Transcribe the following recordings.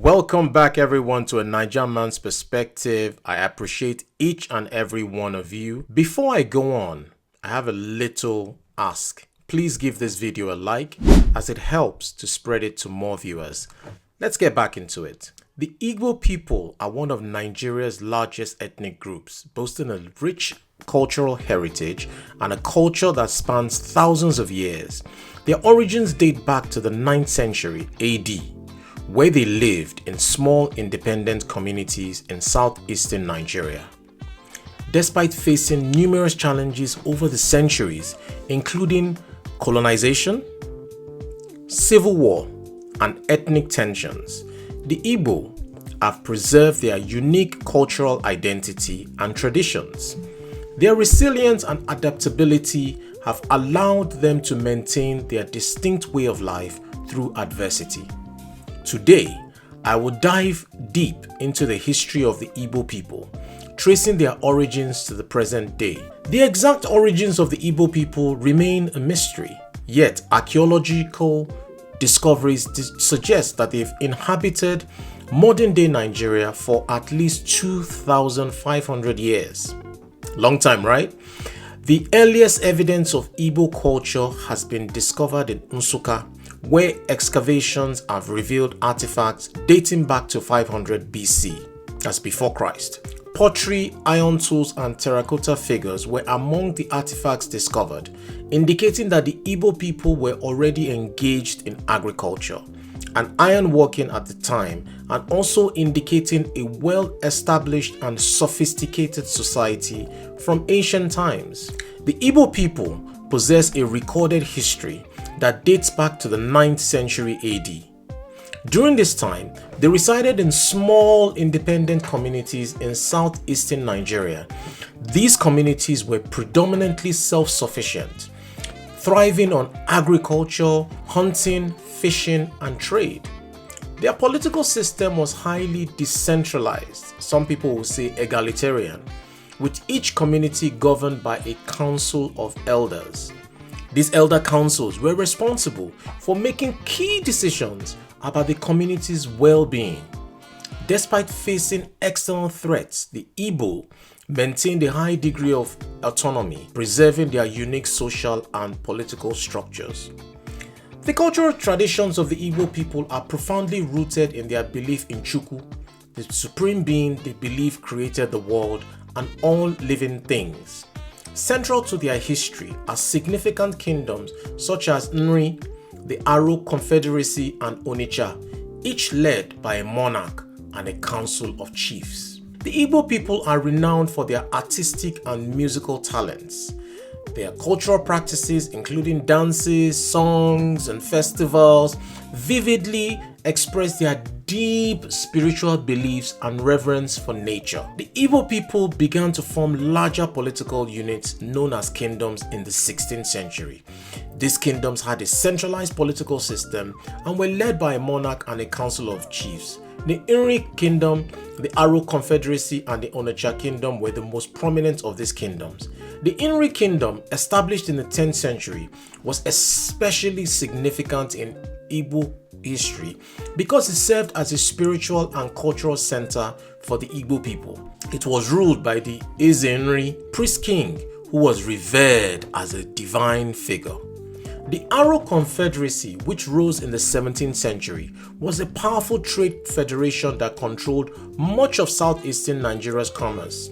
Welcome back everyone to a Niger man's perspective. I appreciate each and every one of you. Before I go on, I have a little ask. Please give this video a like as it helps to spread it to more viewers. Let's get back into it. The Igbo people are one of Nigeria's largest ethnic groups, boasting a rich cultural heritage and a culture that spans thousands of years. Their origins date back to the 9th century AD, where they lived in small independent communities in southeastern Nigeria. Despite facing numerous challenges over the centuries, including colonization, civil war, and ethnic tensions, the Igbo have preserved their unique cultural identity and traditions. Their resilience and adaptability have allowed them to maintain their distinct way of life through adversity. Today, I will dive deep into the history of the Igbo people, tracing their origins to the present day. The exact origins of the Igbo people remain a mystery, yet archaeological discoveries suggest that they've inhabited modern-day Nigeria for at least 2,500 years. Long time, right? The earliest evidence of Igbo culture has been discovered in Nsukka, where excavations have revealed artifacts dating back to 500 BC, that's before Christ. Pottery, iron tools, and terracotta figures were among the artifacts discovered, indicating that the Igbo people were already engaged in agriculture and iron working at the time, and also indicating a well-established and sophisticated society from ancient times. The Igbo people possess a recorded history that dates back to the 9th century AD. During this time, they resided in small independent communities in southeastern Nigeria. These communities were predominantly self-sufficient, thriving on agriculture, hunting, fishing, and trade. Their political system was highly decentralized, some people will say egalitarian, with each community governed by a council of elders. These elder councils were responsible for making key decisions about the community's well-being. Despite facing external threats, the Igbo maintained a high degree of autonomy, preserving their unique social and political structures. The cultural traditions of the Igbo people are profoundly rooted in their belief in Chukwu, the supreme being they believe created the world and all living things. Central to their history are significant kingdoms such as Nri, the Aro Confederacy, and Onitsha, each led by a monarch and a council of chiefs. The Igbo people are renowned for their artistic and musical talents. Their cultural practices, including dances, songs, and festivals, vividly express their deep spiritual beliefs and reverence for nature. The Igbo people began to form larger political units known as kingdoms in the 16th century. These kingdoms had a centralized political system and were led by a monarch and a council of chiefs. The Nri Kingdom, the Aro Confederacy, and the Onitsha Kingdom were the most prominent of these kingdoms. The Nri Kingdom, established in the 10th century, was especially significant in Igbo history because it served as a spiritual and cultural center for the Igbo people. It was ruled by the Eze Nri, priest king, who was revered as a divine figure. The Aro Confederacy, which rose in the 17th century, was a powerful trade federation that controlled much of southeastern Nigeria's commerce.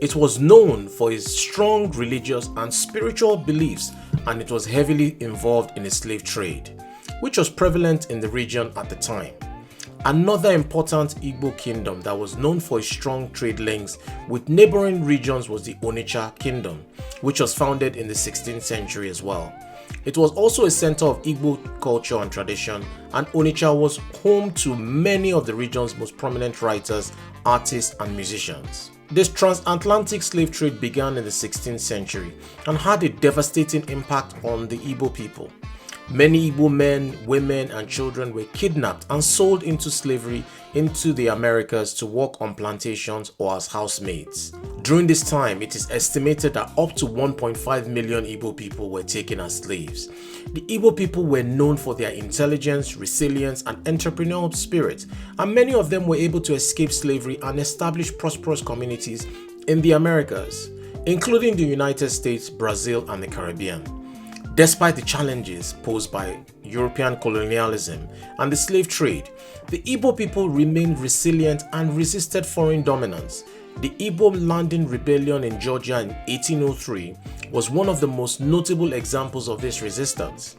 It was known for its strong religious and spiritual beliefs, and it was heavily involved in the slave trade, which was prevalent in the region at the time. Another important Igbo kingdom that was known for its strong trade links with neighboring regions was the Onitsha Kingdom, which was founded in the 16th century as well. It was also a center of Igbo culture and tradition, and Onitsha was home to many of the region's most prominent writers, artists, and musicians. This transatlantic slave trade began in the 16th century and had a devastating impact on the Igbo people. Many Igbo men, women, and children were kidnapped and sold into slavery into the Americas to work on plantations or as housemaids. During this time, it is estimated that up to 1.5 million Igbo people were taken as slaves. The Igbo people were known for their intelligence, resilience, and entrepreneurial spirit, and many of them were able to escape slavery and establish prosperous communities in the Americas, including the United States, Brazil, and the Caribbean. Despite the challenges posed by European colonialism and the slave trade, the Igbo people remained resilient and resisted foreign dominance. The Igbo landing rebellion in Georgia in 1803 was one of the most notable examples of this resistance.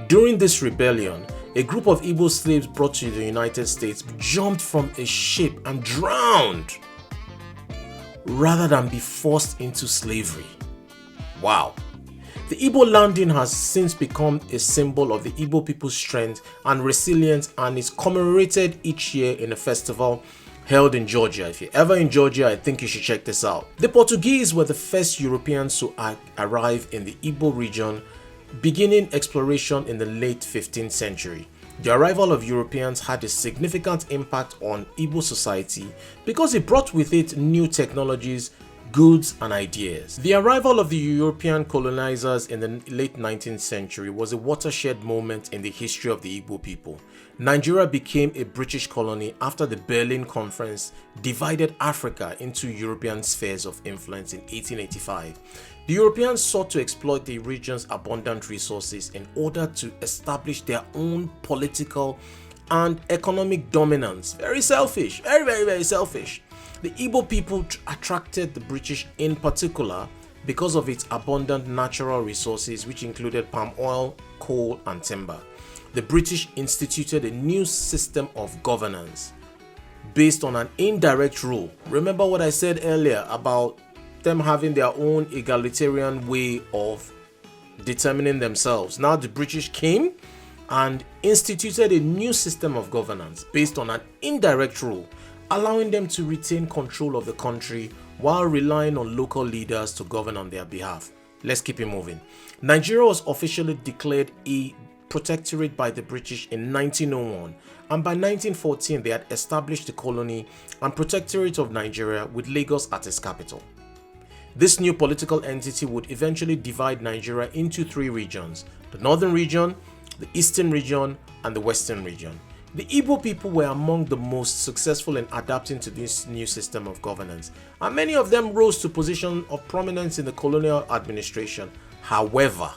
During this rebellion, a group of Igbo slaves brought to the United States jumped from a ship and drowned rather than be forced into slavery. Wow. The Igbo landing has since become a symbol of the Igbo people's strength and resilience and is commemorated each year in a festival held in Georgia. If you're ever in Georgia, I think you should check this out. The Portuguese were the first Europeans to arrive in the Igbo region, beginning exploration in the late 15th century. The arrival of Europeans had a significant impact on Igbo society because it brought with it new technologies, goods, and ideas. The arrival of the European colonizers in the late 19th century was a watershed moment in the history of the Igbo people. Nigeria became a British colony after the Berlin Conference divided Africa into European spheres of influence in 1885. The Europeans sought to exploit the region's abundant resources in order to establish their own political and economic dominance. Very selfish, very selfish. The Igbo people attracted the British in particular because of its abundant natural resources, which included palm oil, coal, and timber. The British instituted a new system of governance based on an indirect rule. Remember what I said earlier about them having their own egalitarian way of determining themselves. Now the British came and instituted a new system of governance based on an indirect rule, allowing them to retain control of the country while relying on local leaders to govern on their behalf. Let's keep it moving. Nigeria was officially declared a protectorate by the British in 1901, and by 1914 they had established the colony and protectorate of Nigeria with Lagos at its capital. This new political entity would eventually divide Nigeria into three regions: the northern region, the eastern region, and the western region. The Igbo people were among the most successful in adapting to this new system of governance, and many of them rose to positions of prominence in the colonial administration. However,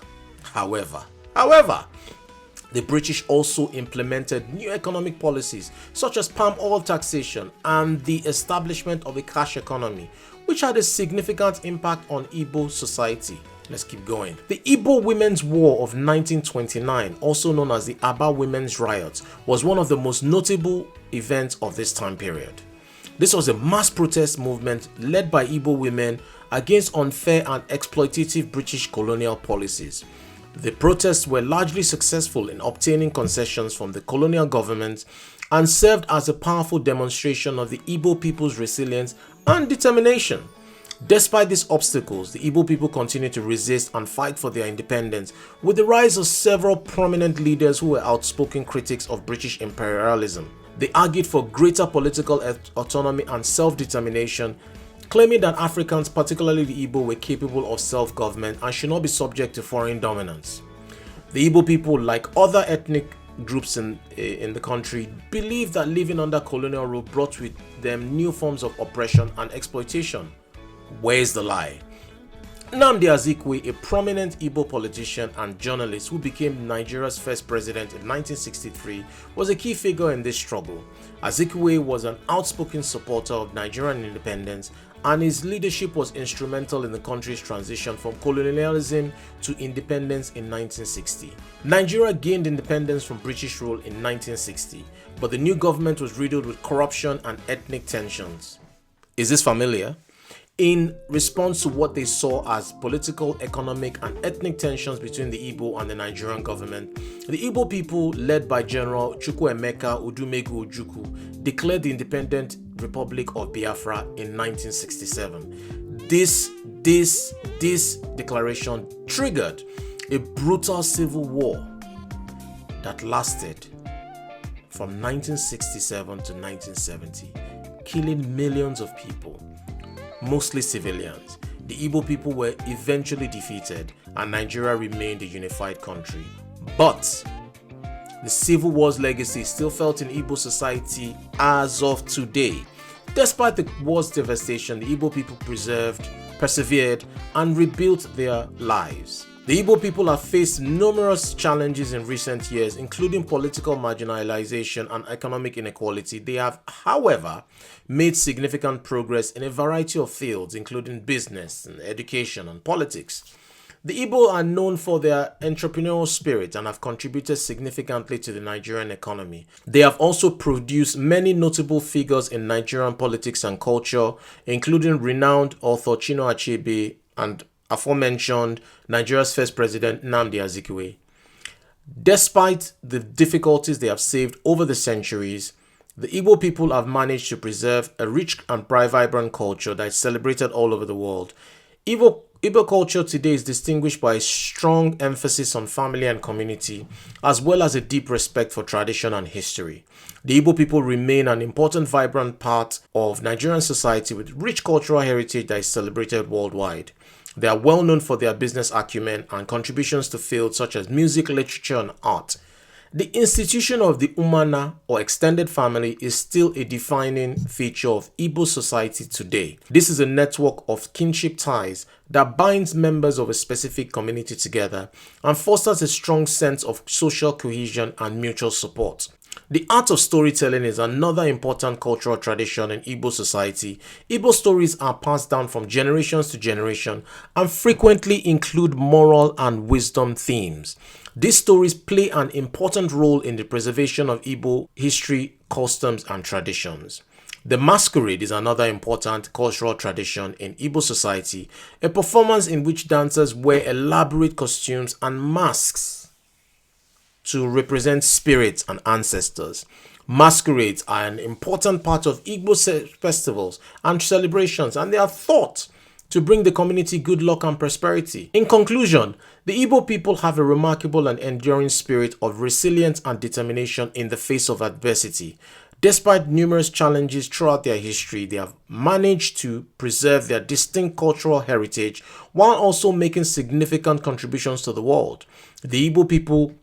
the British also implemented new economic policies such as palm oil taxation and the establishment of a cash economy, which had a significant impact on Igbo society. Let's keep going. The Igbo Women's War of 1929, also known as the Aba Women's Riot, was one of the most notable events of this time period. This was a mass protest movement led by Igbo women against unfair and exploitative British colonial policies. The protests were largely successful in obtaining concessions from the colonial government and served as a powerful demonstration of the Igbo people's resilience and determination. Despite these obstacles, the Igbo people continued to resist and fight for their independence, with the rise of several prominent leaders who were outspoken critics of British imperialism. They argued for greater political autonomy and self-determination, claiming that Africans, particularly the Igbo, were capable of self-government and should not be subject to foreign dominance. The Igbo people, like other ethnic groups in the country, believed that living under colonial rule brought with them new forms of oppression and exploitation. Where's the lie? Nnamdi Azikiwe, a prominent Igbo politician and journalist who became Nigeria's first president in 1963, was a key figure in this struggle. Azikiwe was an outspoken supporter of Nigerian independence, and his leadership was instrumental in the country's transition from colonialism to independence in 1960. Nigeria gained independence from British rule in 1960, but the new government was riddled with corruption and ethnic tensions. Is this familiar? In response to what they saw as political, economic, and ethnic tensions between the Igbo and the Nigerian government, the Igbo people, led by General Chukwuemeka Udumegu Ojukwu, declared the independent Republic of Biafra in 1967. This declaration triggered a brutal civil war that lasted from 1967 to 1970, killing millions of people, mostly civilians. The Igbo people were eventually defeated and Nigeria remained a unified country. But the Civil War's legacy is still felt in Igbo society as of today. Despite the war's devastation, the Igbo people persevered, and rebuilt their lives. The Igbo people have faced numerous challenges in recent years, including political marginalization and economic inequality. They have, however, made significant progress in a variety of fields, including business, and education, and politics. The Igbo are known for their entrepreneurial spirit and have contributed significantly to the Nigerian economy. They have also produced many notable figures in Nigerian politics and culture, including renowned author Chinua Achebe and aforementioned Nigeria's first president Nnamdi Azikiwe. Despite the difficulties they have saved over the centuries, the Igbo people have managed to preserve a rich and vibrant culture that is celebrated all over the world. Igbo culture today is distinguished by a strong emphasis on family and community, as well as a deep respect for tradition and history. The Igbo people remain an important, vibrant part of Nigerian society with rich cultural heritage that is celebrated worldwide. They are well known for their business acumen and contributions to fields such as music, literature, and art. The institution of the Umana or extended family is still a defining feature of Igbo society today. This is a network of kinship ties that binds members of a specific community together and fosters a strong sense of social cohesion and mutual support. The art of storytelling is another important cultural tradition in Igbo society. Igbo stories are passed down from generations to generation and frequently include moral and wisdom themes. These stories play an important role in the preservation of Igbo history, customs, and traditions. The masquerade is another important cultural tradition in Igbo society, a performance in which dancers wear elaborate costumes and masks to represent spirits and ancestors. Masquerades are an important part of Igbo festivals and celebrations, and they are thought to bring the community good luck and prosperity. In conclusion, the Igbo people have a remarkable and enduring spirit of resilience and determination in the face of adversity. Despite numerous challenges throughout their history, they have managed to preserve their distinct cultural heritage while also making significant contributions to the world. The Igbo people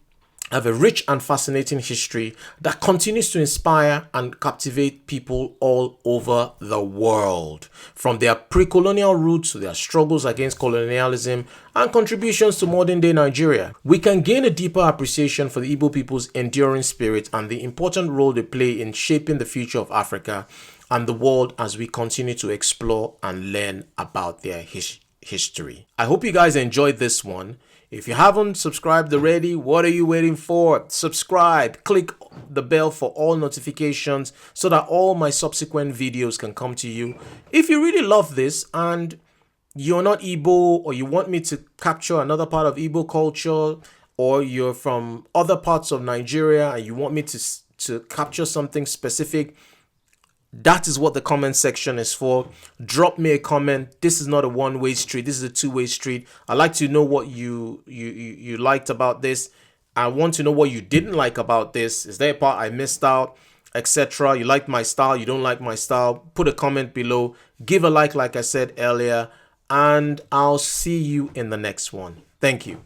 have a rich and fascinating history that continues to inspire and captivate people all over the world. From their pre-colonial roots to their struggles against colonialism and contributions to modern-day Nigeria, we can gain a deeper appreciation for the Igbo people's enduring spirit and the important role they play in shaping the future of Africa and the world as we continue to explore and learn about their history. I hope you guys enjoyed this one. If you haven't subscribed already, what are you waiting for? Subscribe, click the bell for all notifications so that all my subsequent videos can come to you. If you really love this and you're not Igbo, or you want me to capture another part of Igbo culture, or you're from other parts of Nigeria and you want me to capture something specific, that is what the comment section is for. Drop me a comment. This is not a one-way street. This is a two-way street. I'd like to know what you liked about this. I want to know what you didn't like about this. Is there a part I missed out, etc.? You like my style, you don't like my style? Put a comment below. Give a like I said earlier. And I'll see you in the next one. Thank you.